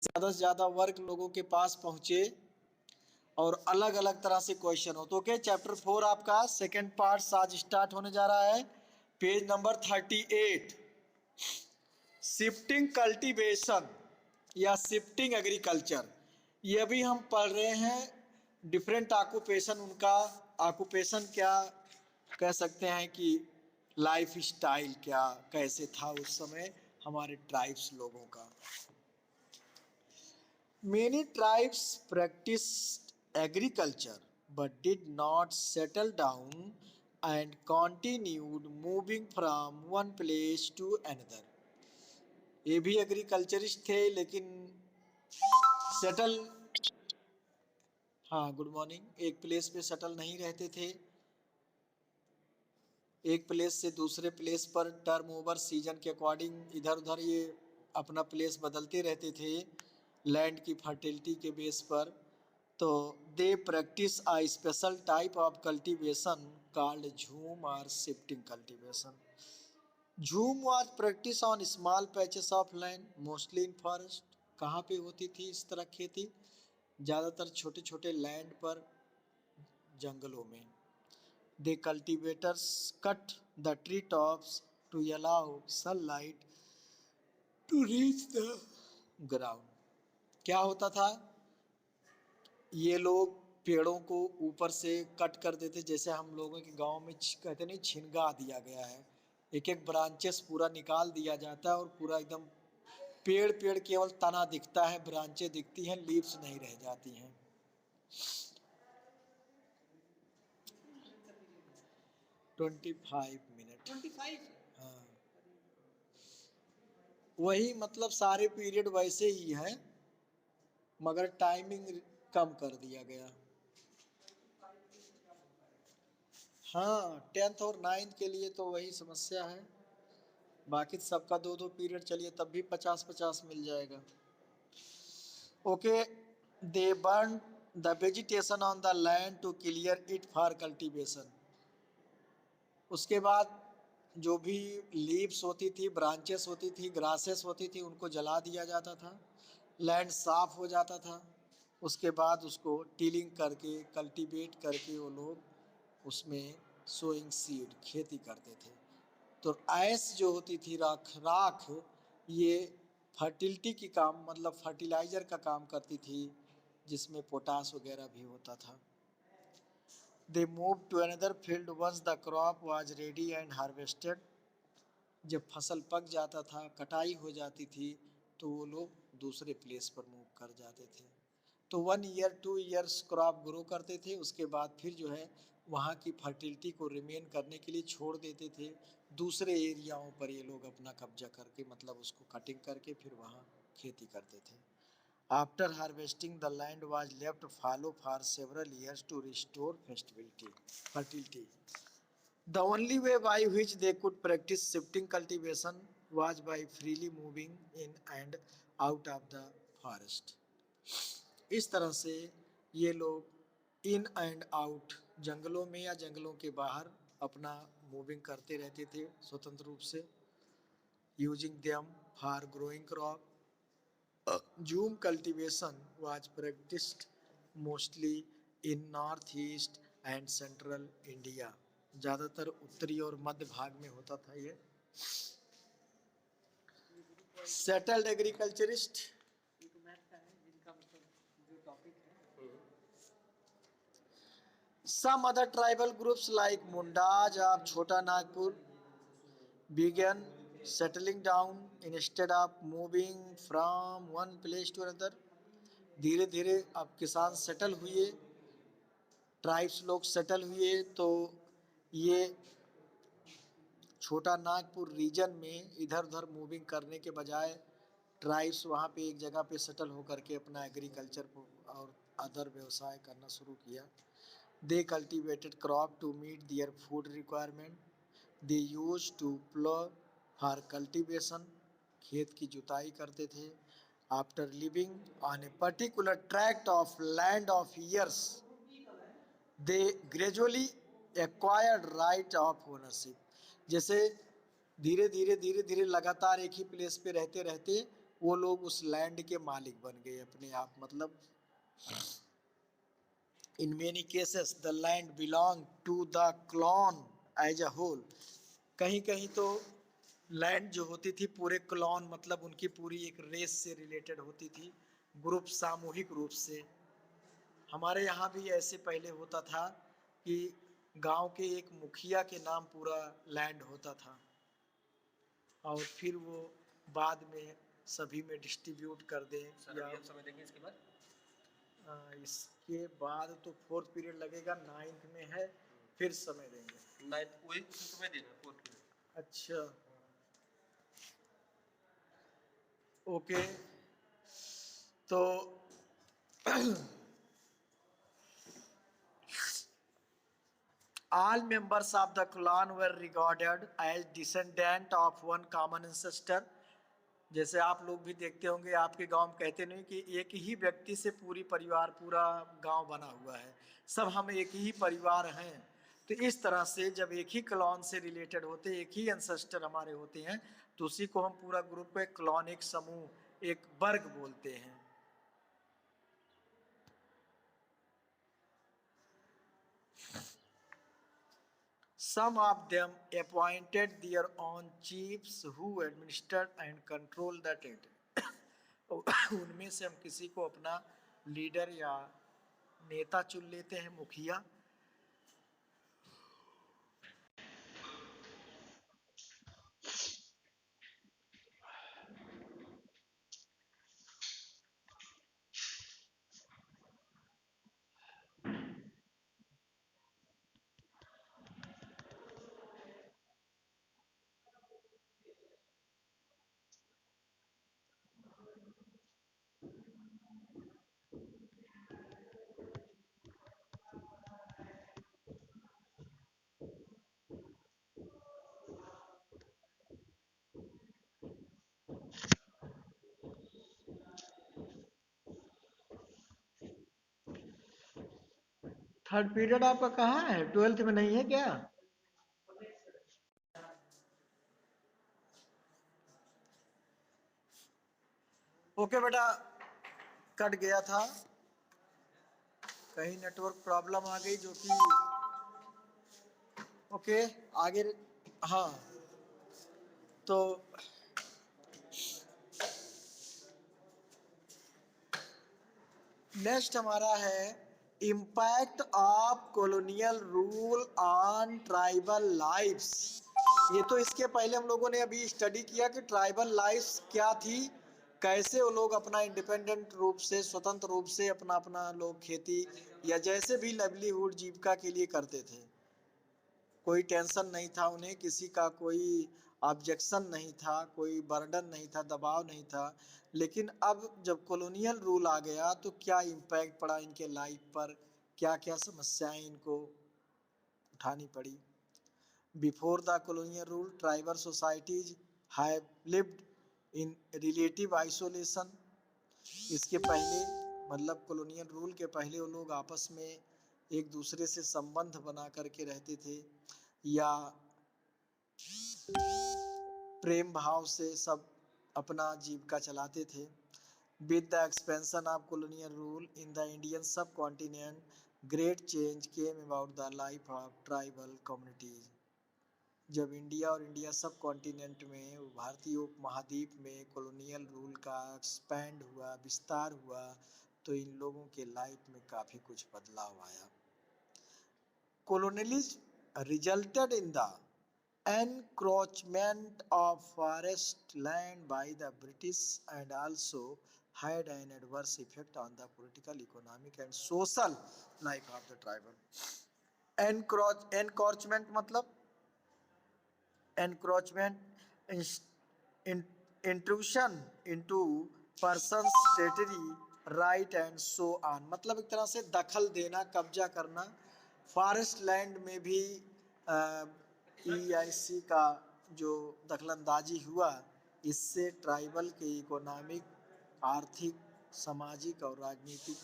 ज़्यादा से ज़्यादा वर्ग लोगों के पास पहुँचे और अलग अलग तरह से क्वेश्चन हो। तो ओके, चैप्टर 4 आपका सेकेंड पार्ट आज स्टार्ट होने जा रहा है। पेज नंबर 38, शिफ्टिंग कल्टीवेशन या शिफ्टिंग एग्रीकल्चर। ये भी हम पढ़ रहे हैं डिफरेंट ऑक्यूपेशन, उनका ऑक्यूपेशन क्या कह सकते हैं कि लाइफ स्टाइल क्या कैसे था उस समय हमारे ट्राइब्स लोगों का। Many tribes practiced agriculture but did not settle down and continued moving from one place to another. ये भी एग्रीकल्चरिस्ट थे लेकिन सेटल, हाँ गुड मॉर्निंग, एक प्लेस पे सेटल नहीं रहते थे। एक प्लेस से दूसरे प्लेस पर टर्म ओवर सीजन के अकॉर्डिंग इधर उधर ये अपना प्लेस बदलते रहते थे लैंड की फर्टिलिटी के बेस पर। तो they practice a special type of cultivation called jhum और shifting cultivation. Jhum was practice on small patches of land mostly in forest. कहाँ पे होती थी इस तरह खेती? ज़्यादातर छोटे छोटे लैंड पर, जंगलों में। They cultivators cut the tree tops to allow sunlight to reach the ground. क्या होता था, ये लोग पेड़ों को ऊपर से कट कर देते, जैसे हम लोगों के गांव में कहते नहीं छिनगा दिया गया है, एक एक ब्रांचेस पूरा निकाल दिया जाता है और पूरा एकदम पेड़ पेड़ केवल तना दिखता है, ब्रांचें दिखती हैं, लीव्स नहीं रह जाती हैं। 25 मिनट, 25, हाँ वही, मतलब सारे पीरियड वैसे ही है मगर टाइमिंग कम कर दिया गया। हाँ 10th और 9th के लिए तो वही समस्या है, बाकी सबका 2-2 पीरियड चलिए तब भी 50-50 मिल जाएगा। Okay, they burn the vegetation on the land to clear it for cultivation. उसके बाद जो भी लीव्स होती थी, ब्रांचेस होती थी, ग्रासेस होती थी, उनको जला दिया जाता था, लैंड साफ हो जाता था। उसके बाद उसको टीलिंग करके कल्टीवेट करके वो लोग उसमें सोइंग सीड खेती करते थे। तो ऐस जो होती थी राख, ये फर्टिलिटी की काम, मतलब फर्टिलाइज़र का काम करती थी, जिसमें पोटास वगैरह भी होता था। They move to another field once the crop was ready and harvested. जब फसल पक जाता था, कटाई हो जाती थी, तो वो लोग दूसरे प्लेस पर मूव कर जाते थे। तो 1 ईयर 2 ईयर्स क्रॉप ग्रो करते थे, उसके बाद फिर जो है वहाँ की फर्टिलिटी को रिमेन करने के लिए छोड़ देते थे। दूसरे एरियाओं पर ये लोग अपना कब्जा करके, मतलब उसको कटिंग करके फिर वहाँ खेती करते थे। After harvesting the land was left fallow for several years to restore fertility. The only way by which they could practice shifting cultivation was by freely moving in and out of the forest. इस तरह से ये लोग in and out, जंगलों में या जंगलों के बाहर अपना मूविंग करते रहते थे स्वतंत्र रूप से। Using them for growing crop, jhum cultivation was practised mostly in north east and central India. ज़्यादातर उत्तरी और मध्य भाग में होता था ये। Settled agriculturist, some other tribal groups like Mundas of Chota Nagpur began settling down instead of moving from one place to another. धीरे धीरे अब किसान सेटल हुए, ट्राइब्स लोग सेटल हुए, तो ये छोटा नागपुर रीजन में इधर उधर मूविंग करने के बजाय ट्राइब्स वहाँ पे एक जगह पे सेटल होकर के अपना एग्रीकल्चर और अदर व्यवसाय करना शुरू किया। They cultivated crop to meet their food requirement. They use to plough for cultivation, खेत की जुताई करते थे। After living on a particular tract of land of years, they gradually acquired right of ownership. जैसे धीरे धीरे लगातार एक ही प्लेस पे रहते रहते वो लोग उस लैंड के मालिक बन गए अपने आप। मतलब in many cases the land belong to the clan as a whole। कहीं कहीं तो लैंड जो होती थी पूरे क्लॉन, मतलब उनकी पूरी एक रेस से रिलेटेड होती थी, ग्रुप, सामूहिक रूप से। हमारे यहाँ भी ऐसे पहले होता था कि गांव के एक मुखिया के नाम पूरा लैंड होता था, और फिर वो बाद में सभी में डिस्ट्रीब्यूट कर दें। या हम समय देंगे इसके बाद? इसके बाद तो फोर्थ पीरियड लगेगा, नाइन्थ में है, फिर समय देंगे। नाइन्थ वही समय देना, फोर्थ पीरियड। अच्छा, ओके। तो all members of the clan were regarded as descendant of one common ancestor। जैसे आप लोग भी देखते होंगे, आपके गांव में कहते नहीं कि एक ही व्यक्ति से पूरी परिवार, पूरा गांव बना हुआ है, सब हम एक ही परिवार हैं। तो इस तरह से जब एक ही क्लॉन से रिलेटेड होते, एक ही एंसेस्टर हमारे होते हैं, तो उसी को हम पूरा ग्रुप एक क्लॉन, एक समूह, एक वर्ग बोलते हैं। Some of them appointed their own chiefs who administered and controlled the territory। उनमें से हम किसी को अपना लीडर या नेता चुन लेते हैं, मुखिया। थर्ड पीरियड आपका कहाँ है? 12th में नहीं है क्या? ओके बेटा, कट गया था, कहीं नेटवर्क प्रॉब्लम आ गई जो कि ओके आगे। हाँ, तो नेक्स्ट हमारा है impact of colonial rule on tribal lifes. ये तो इसके पहले हम लोगों ने अभी स्टडी किया कि ट्राइबल लाइफ्स क्या थी, कैसे वो लोग अपना इंडिपेंडेंट रूप से, स्वतंत्र रूप से अपना अपना लोग खेती या जैसे भी लाइवलीहुड, जीविका के लिए करते थे। कोई टेंशन नहीं था उन्हें, किसी का कोई ऑब्जेक्शन नहीं था, कोई बर्डन नहीं था, दबाव नहीं था। लेकिन अब जब कॉलोनियल रूल आ गया तो क्या इम्पैक्ट पड़ा इनके लाइफ पर, क्या क्या समस्याएं इनको उठानी पड़ी। Before the colonial rule tribal societies have lived in relative isolation. इसके पहले, मतलब कॉलोनियल रूल के पहले, वो लोग आपस में एक दूसरे से संबंध बना करके रहते थे, या प्रेम भाव से सब अपना जीविका चलाते थे। With the expansion of colonial rule in the Indian subcontinent, great change came about the life of tribal communities. जब इंडिया और इंडिया सब कॉन्टिनेंट में, भारतीय उपमहाद्वीप में कॉलोनियल रूल का एक्सपैंड हुआ, विस्तार हुआ, तो इन लोगों के लाइफ में काफ़ी कुछ बदलाव आया। Colonialism resulted in the encroachment of forest land by the British and also had an adverse effect on the political, economic and social life of the tribal। encroachment मतलब encroachment, intrusion into person's territory, right and so on। मतलब एक तरह से दखल देना, कब्जा करना। Forest land में भी EIC का जो दखलंदाजी हुआ, इससे ट्राइबल के इकोनॉमिक, आर्थिक, सामाजिक और राजनीतिक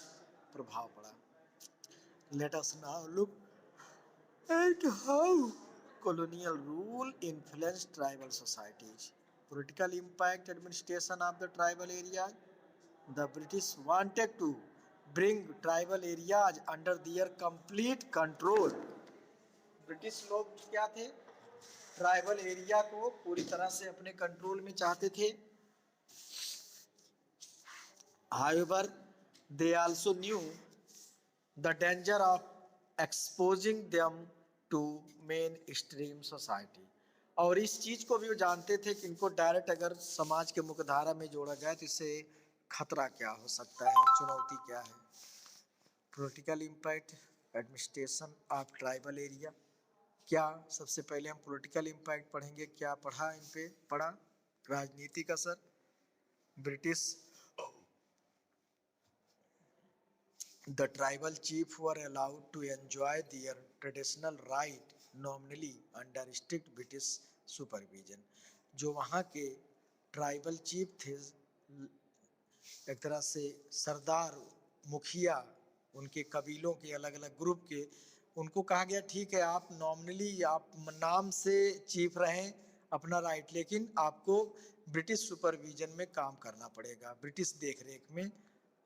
प्रभाव पड़ा। Let us now look at how colonial rule influenced tribal societies। Political impact administration of the tribal areas. The British wanted to bring tribal areas under their complete control. British लोग क्या थे, tribal area को पूरी तरह से अपने control में चाहते थे. However, they also knew the danger of exposing them to mainstream society. और इस चीज को भी वो जानते थे कि इनको डायरेक्ट अगर समाज के मुख्यधारा में जोड़ा जाए तो इससे खतरा क्या हो सकता है, चुनौती क्या है. Political impact administration of tribal area. क्या सबसे पहले हम पॉलिटिकल इम्पैक्ट पढ़ेंगे. क्या पढ़ा इन पे, पढ़ा राजनीतिक असर. British The tribal chiefs were allowed to enjoy their traditional right nominally under strict British supervision. जो वहाँ के ट्राइबल चीफ थे, एक तरह से सरदार, मुखिया, उनके कबीलों के अलग अलग ग्रुप के, उनको कहा गया ठीक है आप नॉमिनली, आप नाम से चीफ रहें, अपना राइट, लेकिन आपको ब्रिटिश सुपरविजन में काम करना पड़ेगा, ब्रिटिश देखरेख में.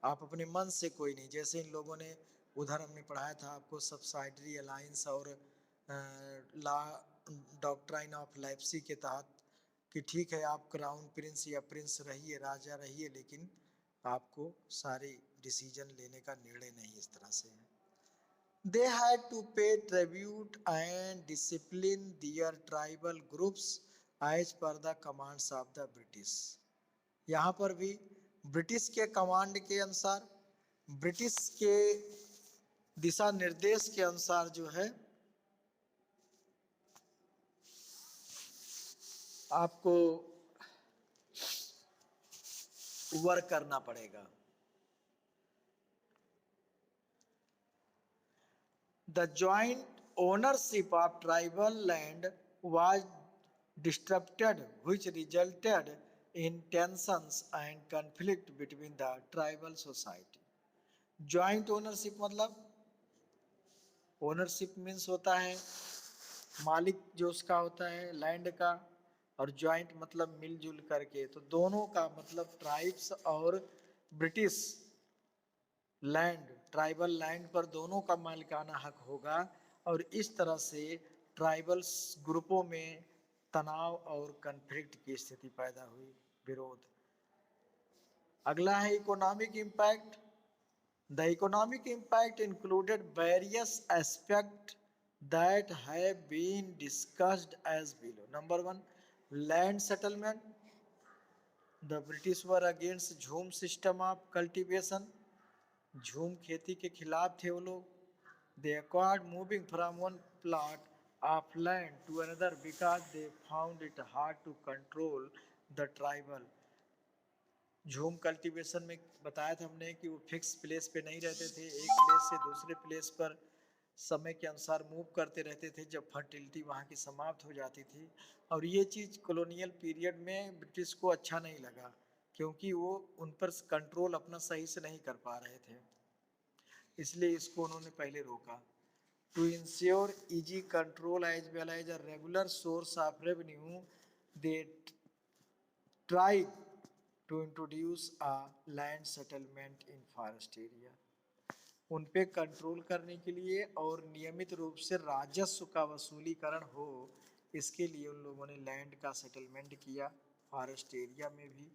आप अपने मन से कोई नहीं. जैसे इन लोगों ने उधर हमने पढ़ाया था आपको सब्सिडरी अलायंस और ला डॉक्ट्राइन ऑफ लाइप्सी के तहत कि ठीक है आप क्राउन प्रिंस या प्रिंस रहिए, राजा रहिए, लेकिन आपको सारे डिसीजन लेने का निर्णय नहीं इस तरह से है. They had to pay tribute and discipline their tribal groups as per the commands of the British. यहाँ पर भी ब्रिटिश के कमांड के अनुसार, ब्रिटिश के दिशा निर्देश के अनुसार जो है आपको वर्क करना पड़ेगा. The joint ownership of tribal land was disrupted, which resulted in tensions and conflict between the tribal society. Joint ownership मतलब, ओनरशिप मीन्स होता है मालिक जो उसका होता है लैंड का, और ज्वाइंट मतलब मिलजुल करके. तो दोनों का मतलब ट्राइब्स और ब्रिटिश लैंड, ट्राइबल लैंड पर दोनों का मालिकाना हक होगा. और इस तरह से ट्राइबल ग्रुपों में तनाव और कन्फ्लिक्ट की स्थिति पैदा हुई, विरोध. अगला है economic impact. The economic impact included various aspects that have been discussed as below. Number 1, land settlement. The British were against झूम system of cultivation. झूम खेती के खिलाफ थे वो लोग. They acquired moving from one plot of land to another because they found it hard to control the tribal. झूम cultivation में बताया था हमने कि वो फिक्स प्लेस पे नहीं रहते थे, एक प्लेस से दूसरे प्लेस पर समय के अनुसार मूव करते रहते थे जब फर्टिलिटी वहाँ की समाप्त हो जाती थी. और ये चीज़ कॉलोनियल पीरियड में ब्रिटिश को अच्छा नहीं लगा, क्योंकि वो उन पर कंट्रोल अपना सही से नहीं कर पा रहे थे, इसलिए इसको उन्होंने पहले रोका. To ensure easy control as well as a regular source of revenue, they try to introduce a land settlement in forest area. उन पे कंट्रोल करने के लिए और नियमित रूप से राजस्व का वसूलीकरण हो, इसके लिए उन लोगों ने लैंड का सेटलमेंट किया. फॉरेस्ट एरिया में भी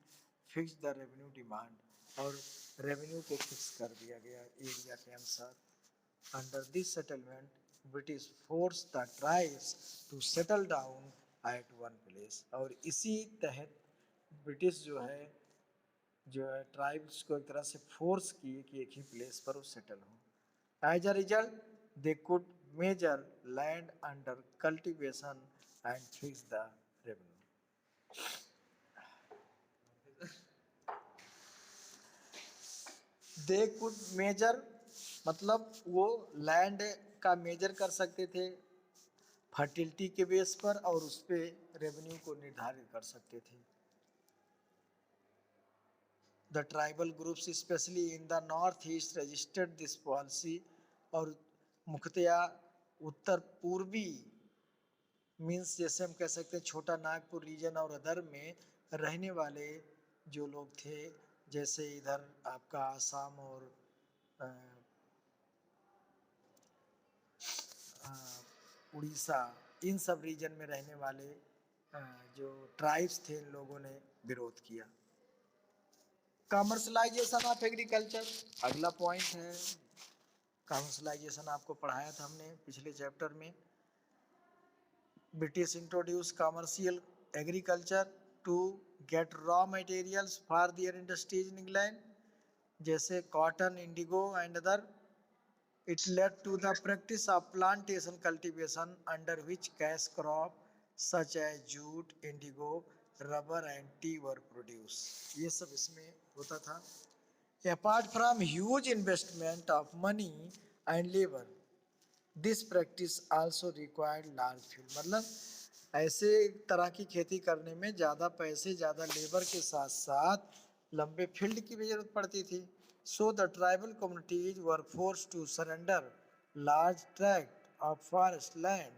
फिक्स द रेवेन्यू डिमांड, और रेवेन्यू को फिक्स कर दिया गया एरिया के अनुसार. Under this settlement British force the tribes to settle down at one place. और इसी तहत ब्रिटिश जो है ट्राइब्स को एक तरह से फोर्स किए कि एक ही प्लेस पर वो सेटल हो. As a result they could measure land under cultivation and fix the revenue. They could measure मतलब वो लैंड का मेजर कर सकते थे फर्टिलिटी के बेस पर, और उस पर रेवेन्यू को निर्धारित कर सकते थे. The tribal groups especially in the northeast registered this policy. और मुख्यतया उत्तर पूर्वी मीन्स जैसे हम कह सकते हैं छोटा नागपुर रीजन और अदर में रहने वाले जो लोग थे, जैसे इधर आपका आसाम और अ, अ, उड़ीसा, इन सब रीजन में रहने वाले जो ट्राइब्स थे, इन लोगों ने विरोध किया। कमर्शलाइजेशन ऑफ एग्रीकल्चर अगला पॉइंट है। कमर्शलाइजेशन आपको पढ़ाया था हमने पिछले चैप्टर में। British introduce commercial agriculture to get raw materials for their industries in England, जैसे cotton, indigo and other. It led to the practice of plantation cultivation, under which cash crop such as jute, indigo, rubber and tea were produced। ये सब इसमें होता था। Apart from huge investment of money and labor, this practice also required large field। मतलब ऐसे तरह की खेती करने में ज़्यादा पैसे, ज़्यादा लेबर के साथ साथ लंबे फील्ड की भी जरूरत पड़ती थी। So the tribal communities were force to surrender large tract of forest land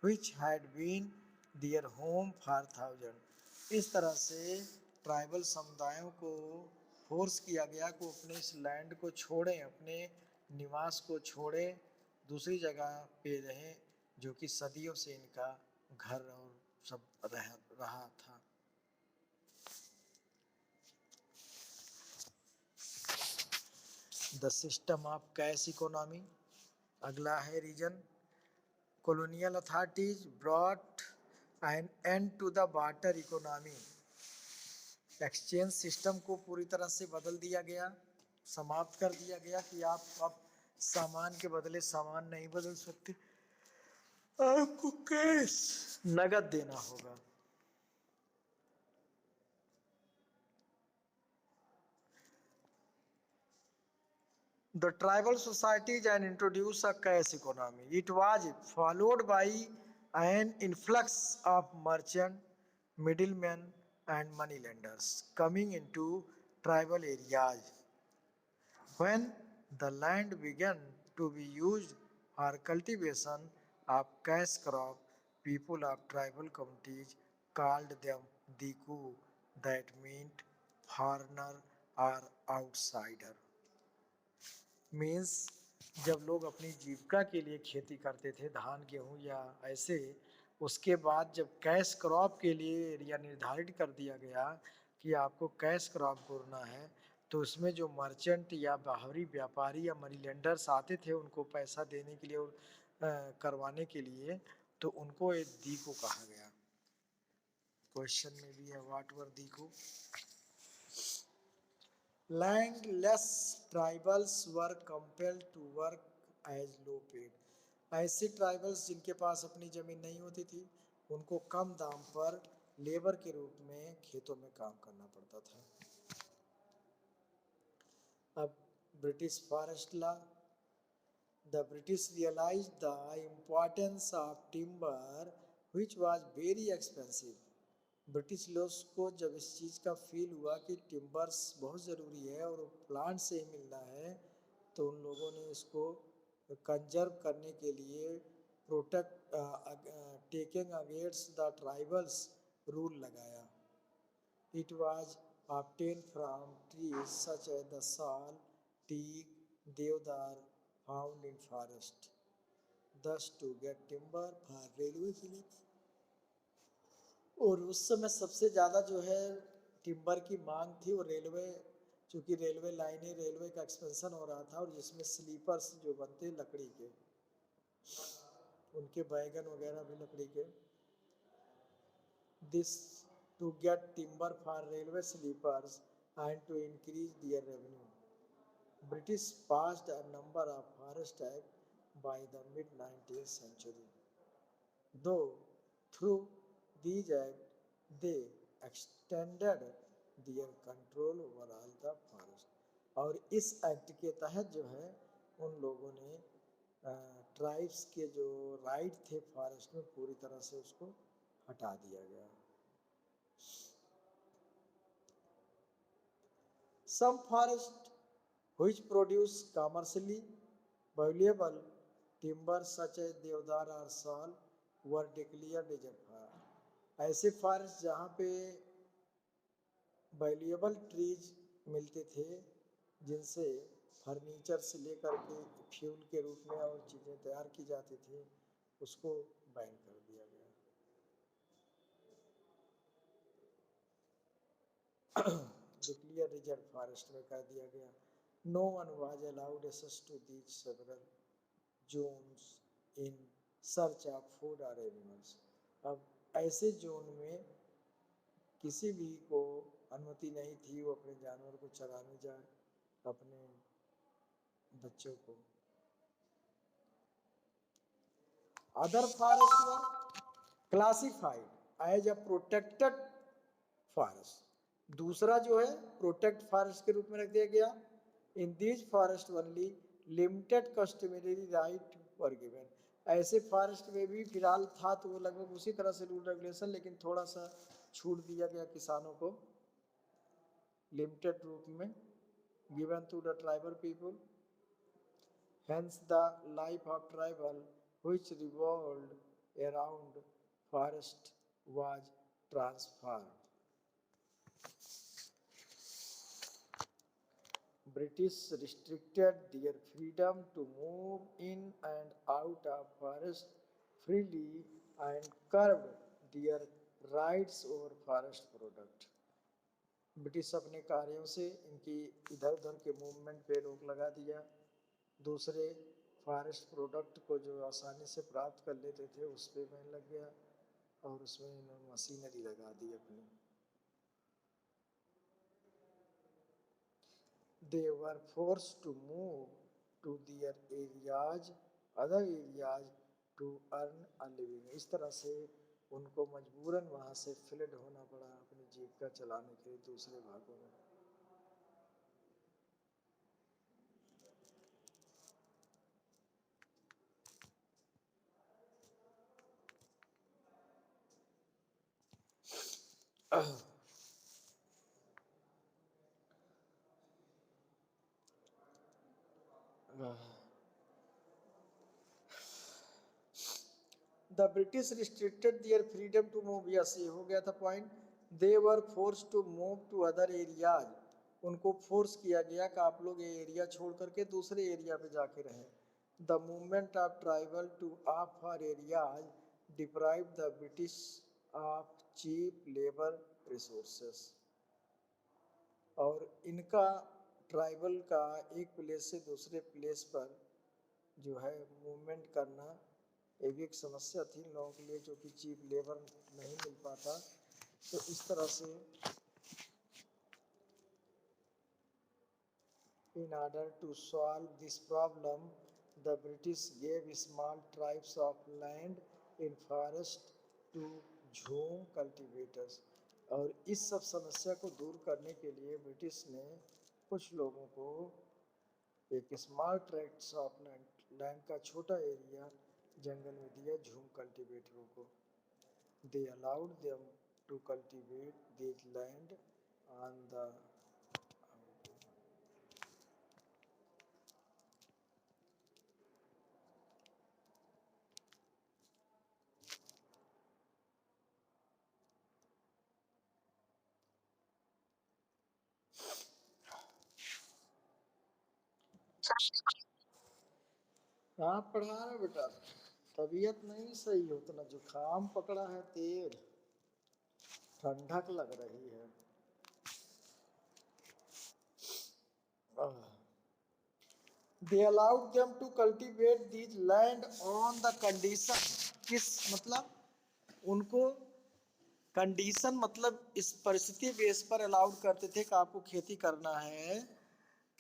which had been their home for thousand. इस तरह से ट्राइबल समुदायों को फोर्स किया गया कि अपने इस लैंड को छोड़ें, अपने निवास को छोड़ें, दूसरी जगह पे रहें, जो कि सदियों से इनका घर और सब रहा था। The system of cash economy अगला है reason. colonial authorities brought an end to the barter economy। Exchange system को पूरी तरह से बदल दिया गया, समाप्त कर दिया गया कि आप अब सामान के बदले सामान नहीं बदल सकते, आपको कैश नगद देना होगा। The tribal societies and introduced a cash economy. It was followed by an influx of merchant, middlemen, and moneylenders coming into tribal areas. When the land began to be used for cultivation of cash crop, people of tribal communities called them Diku, that meant foreigner or outsider। Means जब लोग अपनी जीविका के लिए खेती करते थे, धान, गेहूँ या ऐसे, उसके बाद जब कैश क्रॉप के लिए एरिया निर्धारित कर दिया गया कि आपको कैश क्रॉप बोना है, तो उसमें जो मर्चेंट या बाहरी व्यापारी या मनी लेंडर्स आते थे उनको पैसा देने के लिए और करवाने के लिए, तो उनको एक दीको कहा गया। क्वेश्चन में भी है व्हाट वर दीको। Landless tribals were compelled to work as low paid. ऐसे ट्राइबल्स जिनके पास अपनी जमीन नहीं होती थी, उनको कम दाम पर लेबर के रूप में खेतों में काम करना पड़ता था। अब British forest law. The British realised the importance of timber which was very expensive. British लोग को जब इस चीज़ का फील हुआ कि टिम्बर्स बहुत ज़रूरी है और प्लांट से ही मिलना है, तो उन लोगों ने इसको कंजर्व करने के लिए protect taking against the tribals rule लगाया। It was obtained from trees such as the sal, teak, deodar found in forest, thus to get timber for railway slabs। और उस समय सबसे ज़्यादा जो है टिम्बर की मांग थी वो रेलवे, चूँकि रेलवे लाइनें, रेलवे का एक्सपेंशन हो रहा था, और जिसमें स्लीपर्स जो बनते लकड़ी के, उनके बैगन वगैरह भी लकड़ी के। This to get timber for railway sleepers and to increase their revenue. British passed a number of forest act by the mid 19th century। Though through these act, they extended their control over all the forest। और इस act के तहत जो है उन लोगों ने tribes के जो राइट थे फॉरेस्ट में, पूरी तरह से उसको हटा दिया गया। Some forest which produce commercially valuable timber such as देवदार और साल were declared as a forest। ऐसे फॉरेस्ट जहाँ पे वैल्यूएबल ट्रीज मिलते थे जिनसे फर्नीचर से लेकर के फ्यूल के रूप में और चीज़ें तैयार की जाती थी, उसको बैन कर दिया गया। डिक्लेयर रिजर्व फॉरेस्ट में कर दिया गया। No one was allowed access to these several zones in search of food और एनिमल्स। अब ऐसे जोन में किसी भी को अनुमति नहीं थी वो अपने जानवर को चराने जाए, अपने बच्चों को। Other forest were classified as a protected forest. दूसरा जो है प्रोटेक्ट फॉरेस्ट के रूप में रख दिया गया। In these forest only limited customary right were given. ऐसे फॉरेस्ट में भी फिलहाल था तो वो लगभग उसी तरह से रूल रेगुलेशन, लेकिन थोड़ा सा छूट दिया गया किसानों को लिमिटेड रूप में, given to the tribal people. Hence the life of tribal which revolved around forest was transformed. British restricted their freedom to move in and out of forest freely and curbed their rights over forest product. British अपने कार्यों से इनकी इधर उधर के movement पे रोक लगा दिया। दूसरे फॉरेस्ट प्रोडक्ट को जो आसानी से प्राप्त कर लेते थे उस पर बैन लग गया और उसमें इन्होंने मशीनरी लगा दी अपनी। They were forced to move to their areas, other areas to earn a living. इस तरह से उनको मजबूरन वहाँ से फ्लड होना पड़ा अपनी जीविका चलाने के लिए दूसरे भागों में। The British restricted their freedom to move. Yes, ये हो गया था point. They were forced to move to other areas. उनको फोर्स किया गया कि आप लोग ये एरिया छोड़ करके दूसरे एरिया पे जाके रहें। The movement of tribal to off for areas deprived the British of cheap labor resources. और इनका ट्राइबल का एक प्लेस से दूसरे प्लेस पर जो है मूवमेंट करना ये भी एक समस्या थी इन लोगों के लिए, जो कि चीप लेबर नहीं मिल पाता। तो इस तरह से in order to solve this problem the British gave small tribes of land in forest to jhum cultivators. और इस सब समस्या को दूर करने के लिए ब्रिटिश ने कुछ लोगों को एक स्मॉल ट्रैक्ट्स ऑफ लैंड का छोटा एरिया जंगल में दिया झूम कल्टिवेटरों को। They allowed them to cultivate this land on the हाँ पढ़ा रहा बेटा, तबीयत नहीं सही हो तो ना जुकाम पकड़ा है, तेल ठंडक लग रही है। They allowed them to cultivate this land on the condition, किस मतलब उनको कंडीशन मतलब इस परिस्थिति बेस पर अलाउड करते थे कि आपको खेती करना है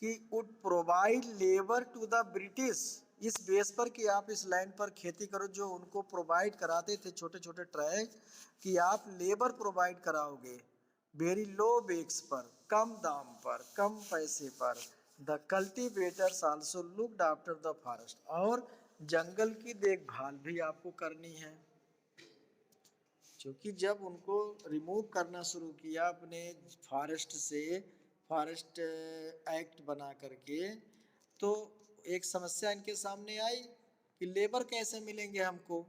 कि would provide labour to the British, इस बेस पर कि आप इस लैंड पर खेती करो। जो उनको प्रोवाइड कराते थे छोटे छोटे ट्रैक्ट कि आप लेबर प्रोवाइड कराओगे वेरी लो बेक्स पर, कम दाम पर, कम पैसे पर। The cultivators also looked after the forest, और जंगल की देखभाल भी आपको करनी है। क्योंकि जब उनको रिमूव करना शुरू किया अपने फॉरेस्ट से, फॉरेस्ट एक्ट बना करके, तो एक समस्या इनके सामने आई कि लेबर कैसे मिलेंगे हमको।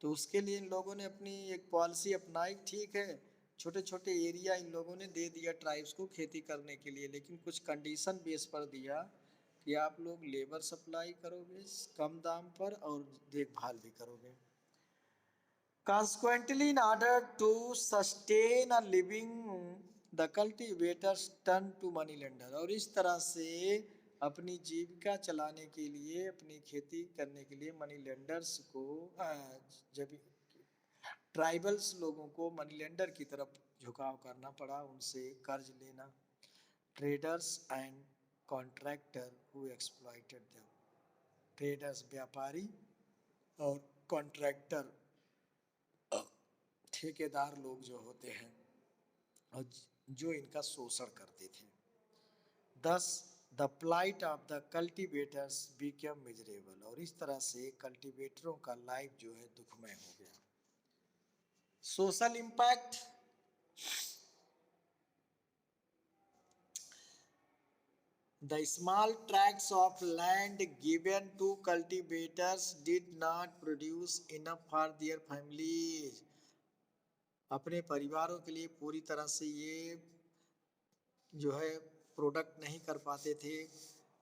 तो उसके लिए इन लोगों ने अपनी एक पॉलिसी अपनाई, ठीक है छोटे छोटे एरिया इन लोगों ने दे दिया ट्राइब्स को खेती करने के लिए, लेकिन कुछ कंडीशन बेस पर दिया कि आप लोग लेबर सप्लाई करोगे कम दाम पर और देखभाल भी करोगे। Consequently, in order to sustain a living, the cultivators turn to money lender। और इस तरह से अपनी जीविका चलाने के लिए, अपनी खेती करने के लिए मनी लेंडर्स को जब ट्राइबल्स लोगों को मनी लेंडर की तरफ झुकाव करना पड़ा, उनसे कर्ज लेना। Traders and contractor who exploited them. Traders व्यापारी और कॉन्ट्रैक्टर ठेकेदार लोग जो होते हैं और जो इनका शोषण करते थे। Thus the plight of the cultivators became miserable। और इस तरह से कल्टीवेटरों का लाइफ जो है दुखमय हो गया। Social impact, the small tracts of land given to cultivators did not produce enough for their families। अपने परिवारों के लिए पूरी तरह से ये जो है प्रोडक्ट नहीं कर पाते थे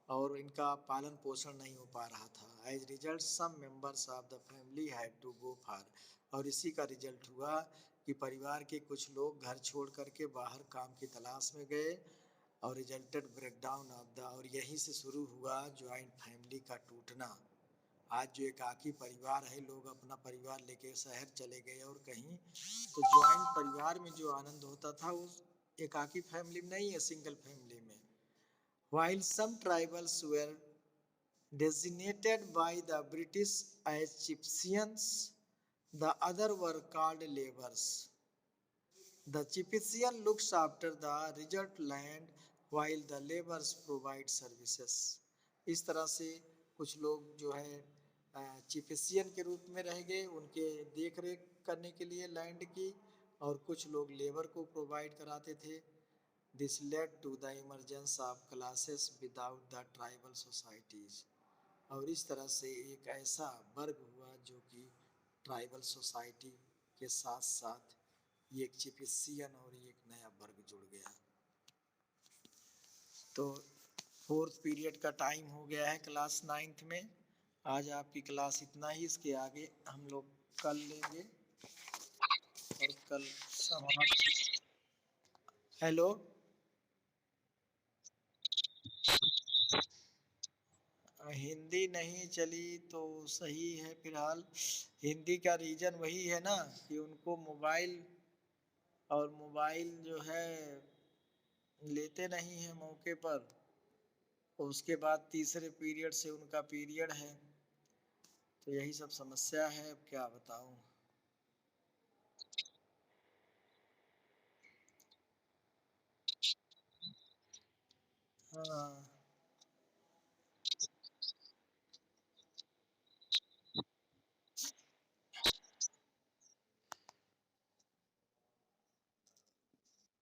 और इनका पालन पोषण नहीं हो पा रहा था। As result some members of the family had to go far. और इसी का रिजल्ट हुआ कि परिवार के कुछ लोग घर छोड़ करके बाहर काम की तलाश में गए और रिजल्टेड ब्रेकडाउन ऑफ द। और यहीं से शुरू हुआ ज्वाइंट फैमिली का टूटना। आज जो एकाकी परिवार है, लोग अपना परिवार लेके शहर चले गए और कहीं, तो ज्वाइंट परिवार में जो आनंद होता था उस एकाकी फैमिली में नहीं है, सिंगल फैमिली में। While some tribals were designated by the British as chieftains, the other were called laborers। The chieftain looks after the result land while the laborers provide services। इस तरह से कुछ लोग जो है चिफिशियन के रूप में रह गए, उनके देख रेख करने के लिए लैंड की, और कुछ लोग लेबर को प्रोवाइड कराते थे। This led to the emergence of classes without the tribal societies. और इस तरह से एक ऐसा वर्ग हुआ जो कि ट्राइबल सोसाइटी के साथ साथ ये एक चिफिशियन और एक नया वर्ग जुड़ गया। तो फोर्थ पीरियड का टाइम हो गया है क्लास 9th में। आज आपकी क्लास इतना ही, इसके आगे हम लोग कल लेंगे। और कल समाप्त। हेलो, हिंदी नहीं चली तो सही है फिलहाल। हिंदी का रीज़न वही है ना कि उनको मोबाइल, और मोबाइल जो है लेते नहीं है मौके पर। उसके बाद तीसरे पीरियड से उनका पीरियड है, तो यही सब समस्या है। अब क्या बताऊं। हाँ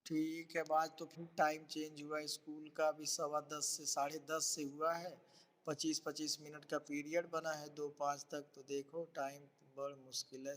ठीक है। आज तो फिर टाइम चेंज हुआ, स्कूल का भी 10:15 से 10:30 से हुआ है। 25-25 मिनट का पीरियड बना है 2-5 तक। तो देखो टाइम बड़ मुश्किल है।